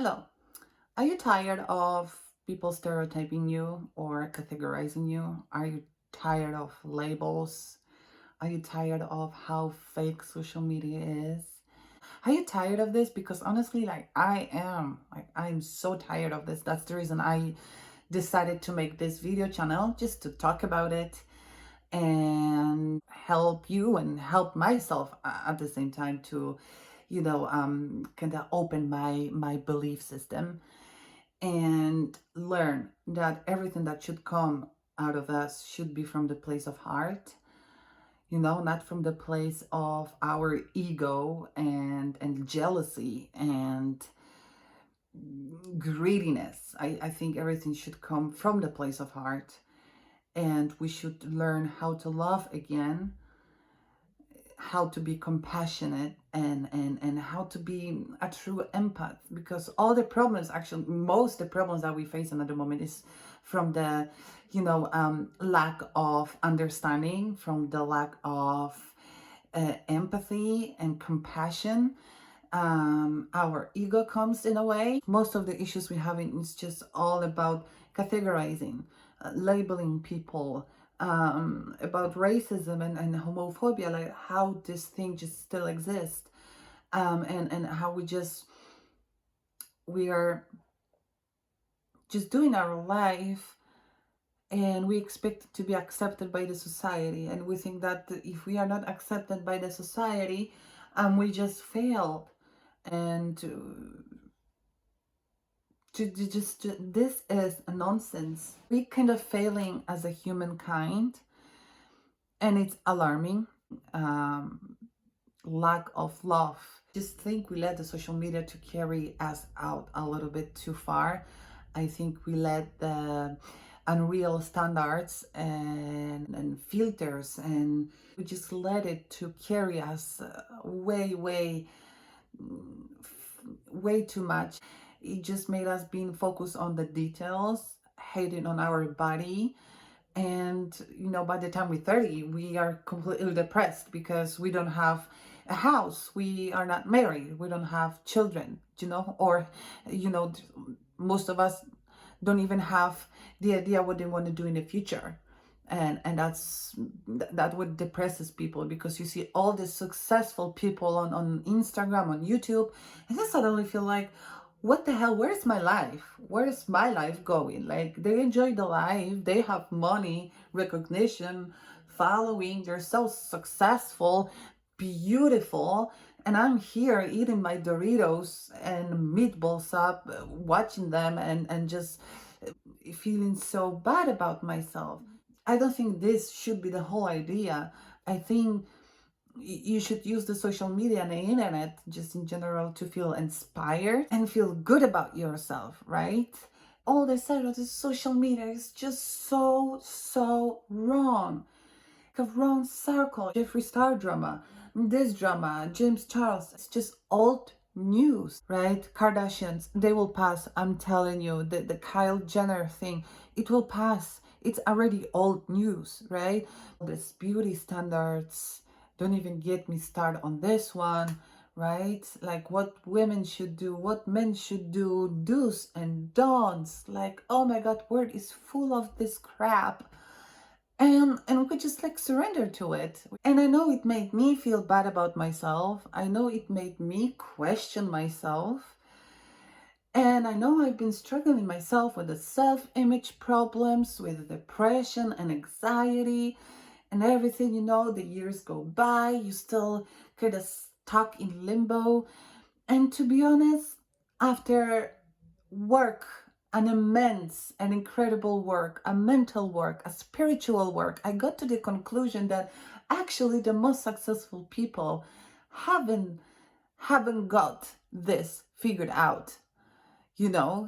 Hello. Are you tired of people stereotyping you or categorizing you? Are you tired of labels? Are you tired of how fake social media is? Are you tired of this? Because honestly, I am. I'm so tired of this. That's the reason I decided to make this video channel, just to talk about it and help you and help myself at the same time to kind of open my belief system and learn that everything that should come out of us should be from the place of heart, not from the place of our ego and jealousy and greediness. I think everything should come from the place of heart, and we should learn how to love again, how to be compassionate, and how to be a true empath, because all the problems, actually most the problems that we face in at the moment is from the lack of understanding, from the lack of empathy and compassion. Our ego comes in a way. Most of the issues we have is just all about categorizing, labeling people, about racism and homophobia, like how this thing just still exists, and how we are just doing our life, and we expect it to be accepted by the society, and we think that if we are not accepted by the society, we just failed. And this is nonsense. We kind of failing as a humankind, and it's alarming. um, Lack of love. Just think we let the social media to carry us out a little bit too far. I think we let the unreal standards and filters, and we just let it to carry us way too much. It just made us being focused on the details, hating on our body. And by the time we're 30, we are completely depressed because we don't have a house, we are not married, we don't have children, or you know most of us don't even have the idea what they want to do in the future. And that what depresses people, because you see all the successful people on Instagram, on YouTube, and then suddenly feel like, what the hell, where's my life, where's my life going? Like, they enjoy the life, they have money, recognition, following, they're so successful, beautiful, and I'm here eating my Doritos and meatballs up, watching them, and just feeling so bad about myself. I don't think this should be the whole idea. I think you should use the social media and the internet just in general to feel inspired and feel good about yourself, right? All the side of the social media is just so wrong. A wrong circle. Jeffree Star drama, this drama, James Charles. It's just old news, right? Kardashians, they will pass. I'm telling you, the Kyle Jenner thing, it will pass. It's already old news, right? This beauty standards, don't even get me started on this one, right? Like what women should do, what men should do, do's and don'ts. Like, oh my God, word is full of this crap, and we just like surrender to it. And I know it made me feel bad about myself, I know it made me question myself, and I know I've been struggling myself with the self-image problems, with depression and anxiety and everything. The years go by, you still kind of stuck in limbo. And to be honest, after work, an immense and incredible work, a mental work, a spiritual work, I got to the conclusion that actually the most successful people haven't haven't got this figured out.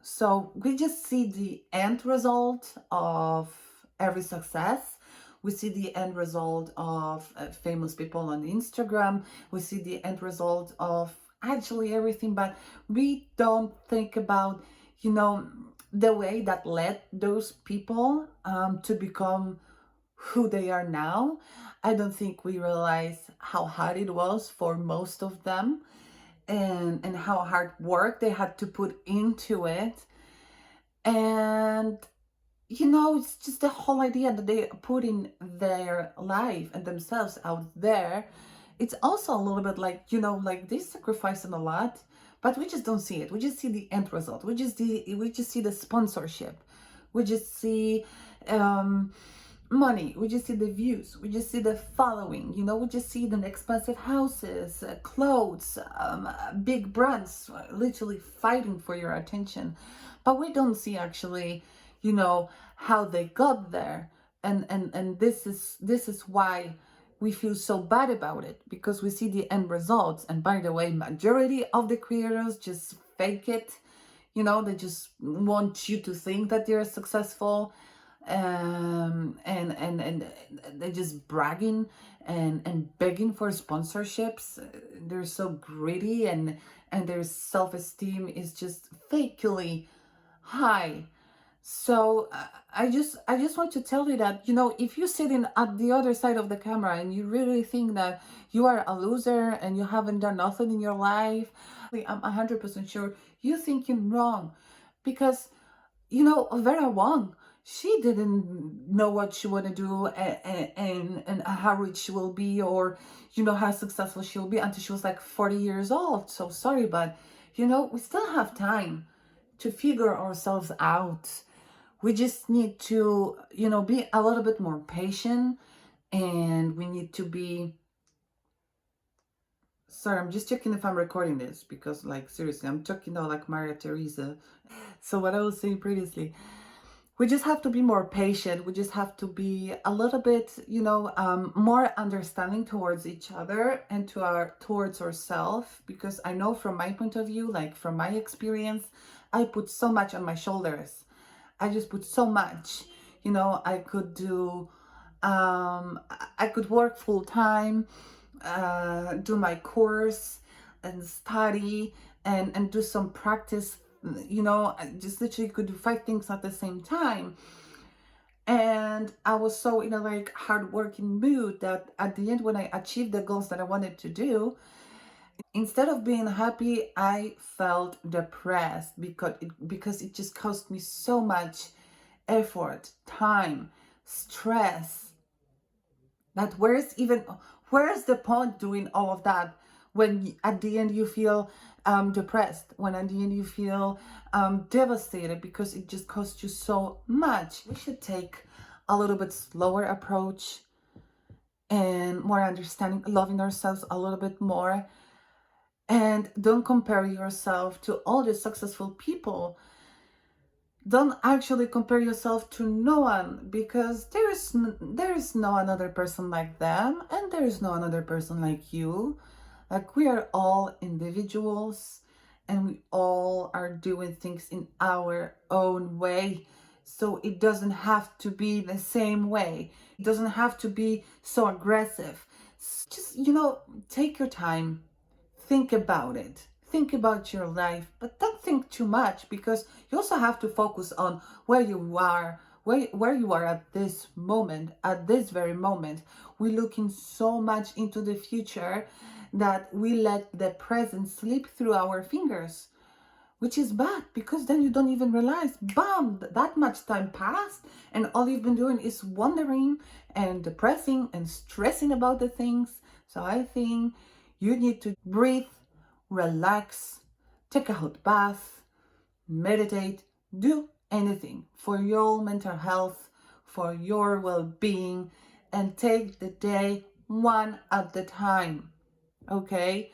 So we just see the end result of every success. We see the end result of famous people on Instagram. We see the end result of actually everything, but we don't think about, the way that led those people to become who they are now. I don't think we realize how hard it was for most of them, and how hard work they had to put into it. And it's just the whole idea that they put in their life and themselves out there. It's also a little bit like, like they sacrificing a lot, but we just don't see it. We just see the end result. We just see the sponsorship. We just see money. We just see the views. We just see the following. We just see the expensive houses, clothes, big brands, literally fighting for your attention. But we don't see actually, how they got there. And this is why we feel so bad about it, because we see the end results. And by the way, majority of the creators just fake it. They just want you to think that they're successful, and they're just bragging and begging for sponsorships. They're so greedy, and their self-esteem is just fakely high. So I just want to tell you that, if you're sitting at the other side of the camera and you really think that you are a loser and you haven't done nothing in your life, I'm 100% sure you're thinking wrong. Because Vera Wang, she didn't know what she want to do, and how rich she will be, or how successful she'll be, until she was like 40 years old. So sorry, but we still have time to figure ourselves out. We just need to be a little bit more patient, and we need to be. Sorry, I'm just checking if I'm recording this, because, like, seriously, I'm talking now like Maria Teresa. So what I was saying previously, we just have to be more patient. We just have to be a little bit, more understanding towards each other and towards ourselves. Because I know from my point of view, like from my experience, I put so much on my shoulders. I just put so much. I could do, I could work full time, do my course and study, and do some practice. I just literally could do 5 things at the same time. And I was so in a like hardworking mood that at the end, when I achieved the goals that I wanted to do, instead of being happy, I felt depressed, because it just cost me so much effort, time, stress, that where's the point doing all of that, when at the end you feel depressed, when at the end you feel devastated, because it just costs you so much. We should take a little bit slower approach, and more understanding, loving ourselves a little bit more, and don't compare yourself to all the successful people. Don't actually compare yourself to no one, because there is no another person like them, and there is no another person like you. Like, we are all individuals, and we all are doing things in our own way. So it doesn't have to be the same way. It doesn't have to be so aggressive. Just, take your time, think about it, think about your life, but don't think too much, because you also have to focus on where you are, where you are at this moment, at this very moment. We're looking so much into the future that we let the present slip through our fingers, which is bad, because then you don't even realize, bam, that much time passed, and all you've been doing is wondering and depressing and stressing about the things. So I think you need to breathe, relax, take a hot bath, meditate, do anything for your mental health, for your well-being, and take the day one at a time. Okay?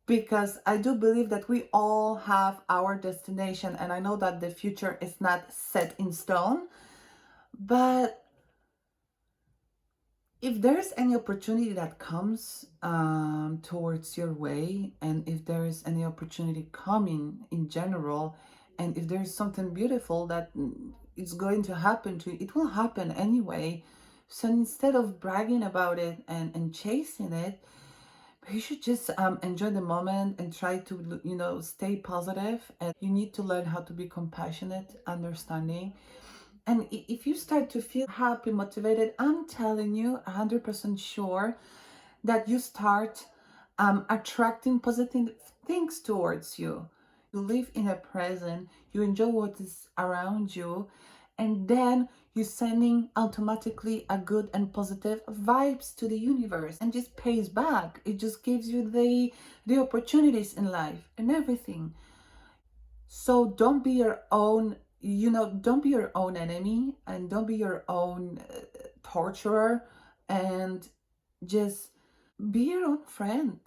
Because I do believe that we all have our destination, and I know that the future is not set in stone, but if there's any opportunity that comes towards your way, and if there is any opportunity coming in general, and if there's something beautiful that is going to happen to you, it will happen anyway. So instead of bragging about it and chasing it, you should just enjoy the moment and try to, stay positive. And you need to learn how to be compassionate, understanding. And if you start to feel happy, motivated, I'm telling you, 100% sure that you start attracting things towards you. You live in a present, you enjoy what is around you, and then you're sending automatically a good and positive vibes to the universe and just pays back. It just gives you the opportunities in life and everything. So don't be your own, don't be your own enemy and don't be your own torturer, and just be your own friend.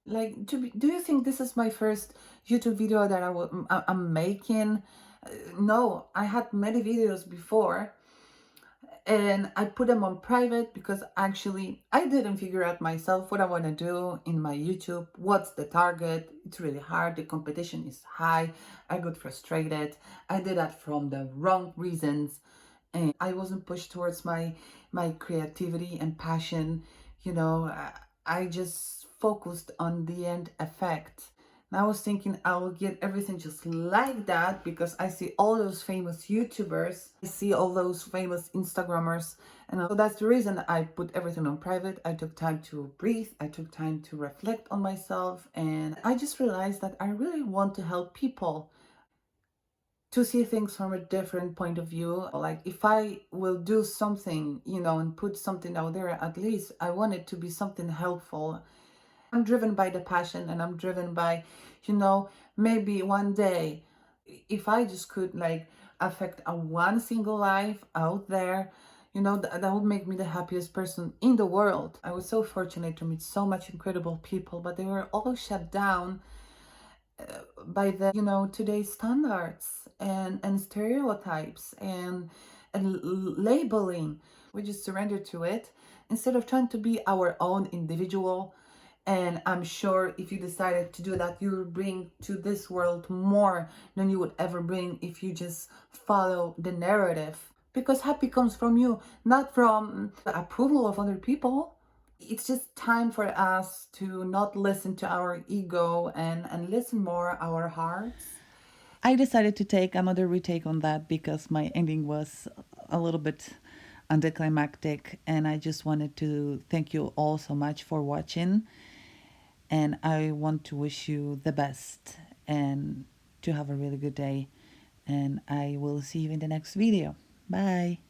Like, do you think this is my first YouTube video that I'm making? No, I had many videos before, and I put them on private because actually I didn't figure out myself what I want to do in my YouTube. What's the target? It's really hard. The competition is high. I got frustrated. I did that from the wrong reasons, and I wasn't pushed towards my creativity and passion. I just focused on the end effect. And I was thinking I will get everything just like that because I see all those famous YouTubers, I see all those famous Instagrammers, and so that's the reason I put everything on private. I took time to breathe, I took time to reflect on myself, and I just realized that I really want to help people to see things from a different point of view. Like, if I will do something, and put something out there, at least I want it to be something helpful. I'm driven by the passion, and I'm driven by, maybe one day, if I just could like affect a one single life out there, that would make me the happiest person in the world. I was so fortunate to meet so much incredible people, but they were all shut down by the today's standards and stereotypes and labeling. We just surrender to it instead of trying to be our own individual. And I'm sure if you decided to do that, you will bring to this world more than you would ever bring if you just follow the narrative, because happy comes from you, not from the approval of other people. It's just time for us to not listen to our ego and listen more our hearts. I decided to take another retake on that because my ending was a little bit anticlimactic, and I just wanted to thank you all so much for watching, and I want to wish you the best and to have a really good day, and I will see you in the next video. Bye.